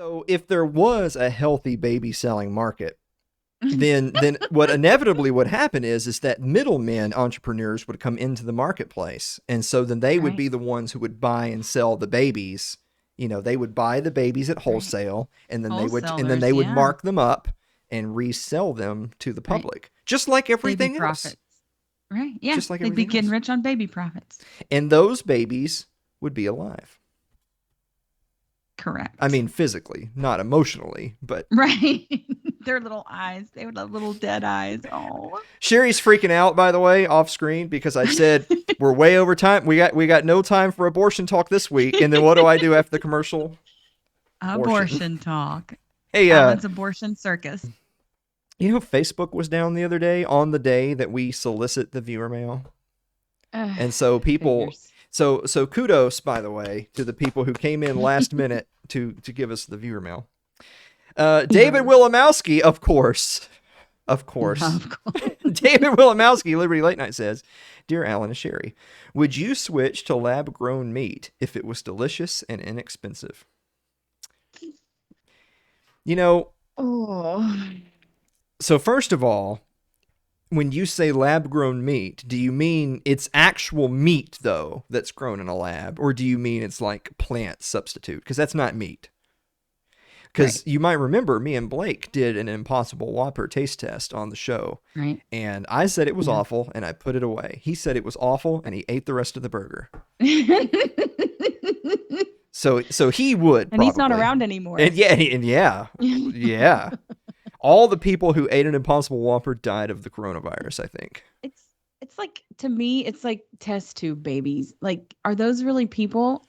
So if there was a healthy baby selling market, then what inevitably would happen is that middlemen entrepreneurs would come into the marketplace, and so then they would Right. be the ones who would buy and sell the babies. They would buy the babies at Right. wholesale, and then they Wholesalers, would yeah. mark them up and resell them to the Right. public, just like Baby everything else. profits. Right. Yeah. Just like They'd be everything getting else. rich on baby profits. And those babies would be alive. I Correct. mean, physically, not emotionally, but Right. Their little eyes. They would have little dead eyes. Oh. Sherry's freaking out, by the way, off screen because I said we're way over time. We got no time for abortion talk this week. And then what do I do after the commercial? Abortion talk. Hey, Alan's abortion circus. Facebook was down the other day on the day that we solicit the viewer mail, and so people. Figures. So kudos, by the way, to the people who came in last minute to give us the viewer mail. David Wilimowski, of course. Of course. David Wilimowski, Liberty Late Night says, Dear Alan and Sherry, would you switch to lab-grown meat if it was delicious and inexpensive? Oh. So first of all, when you say lab-grown meat, do you mean it's actual meat, though, that's grown in a lab? Or do you mean it's like plant substitute? Because that's not meat. Because you might remember me and Blake did an Impossible Whopper taste test on the show. Right. And I said it was awful, and I put it away. He said it was awful, and he ate the rest of the burger. So he would, and he's not around anymore. And yeah. All the people who ate an Impossible Whopper died of the coronavirus, I think. It's like, to me, it's like test tube babies. Like, are those really people?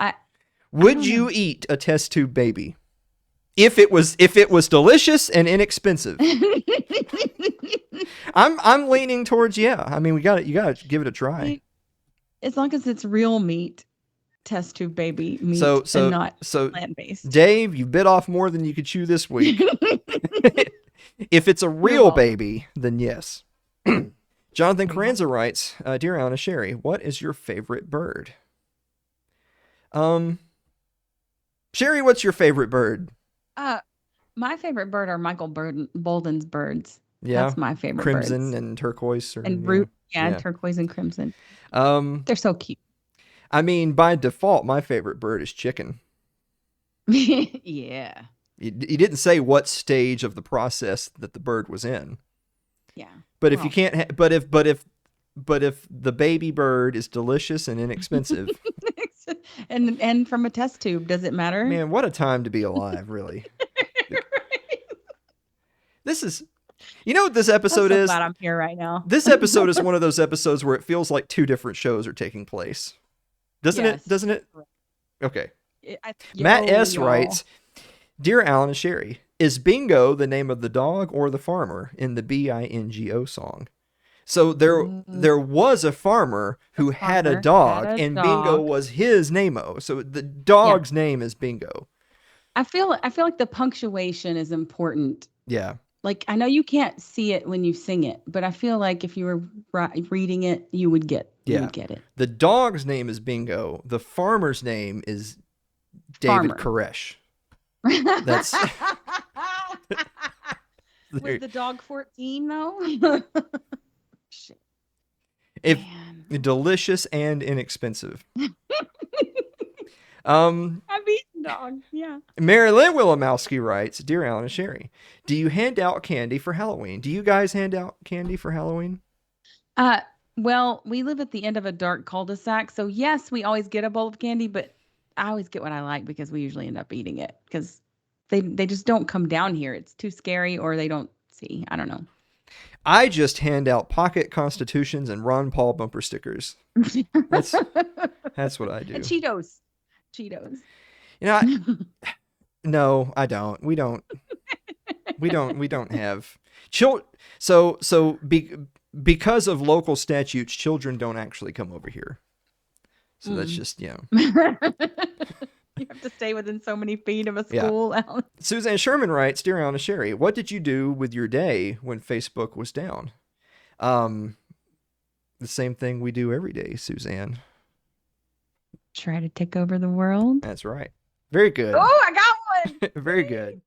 Would you eat a test tube baby if it was delicious and inexpensive? I'm leaning towards yeah. I mean, you got to give it a try. As long as it's real meat, test tube baby meat, and not plant-based. Dave, you bit off more than you could chew this week. If it's a real baby, then yes. Jonathan Carranza writes, Dear Anna Sherry, what is your favorite bird? Sherry, what's your favorite bird? My favorite bird are Michael Bolden's birds. Yeah, that's my favorite. Crimson birds. And turquoise, turquoise and crimson. They're so cute. I mean, by default, my favorite bird is chicken. Yeah. He didn't say what stage of the process that the bird was in. Yeah. But if you can't, but if the baby bird is delicious and inexpensive, and from a test tube, does it matter? Man, what a time to be alive, really. This is, what this episode I'm so is? glad I'm here right now. This episode is one of those episodes where it feels like two different shows are taking place. Doesn't it? Okay. Matt S. writes, Dear Alan and Sherry, is Bingo the name of the dog or the farmer in the Bingo song? So there was a farmer who had a dog, and Bingo was his name-o. So the dog's name is Bingo. I feel like the punctuation is important. Yeah. Like, I know you can't see it when you sing it, but I feel like if you were reading it, you would get it. The dog's name is Bingo. The farmer's name is David Koresh. That's Was the dog 14 though? Shit. Delicious and inexpensive. I've eaten dog, yeah. Marilyn Wilimowski writes, Dear Alan and Sherry, do you hand out candy for Halloween? Do you guys hand out candy for Halloween? Well, we live at the end of a dark cul-de-sac, so yes, we always get a bowl of candy, but I always get what I like because we usually end up eating it because they just don't come down here. It's too scary, or they don't see. I don't know. I just hand out pocket constitutions and Ron Paul bumper stickers. That's what I do. And Cheetos. No, I don't. We don't have so because of local statutes, children don't actually come over here. So that's just, You have to stay within so many feet of a school. Yeah. Suzanne Sherman writes, Dear Anna Sherry, what did you do with your day when Facebook was down? The same thing we do every day, Suzanne. Try to take over the world. That's right. Very good. Oh, I got good. Very good.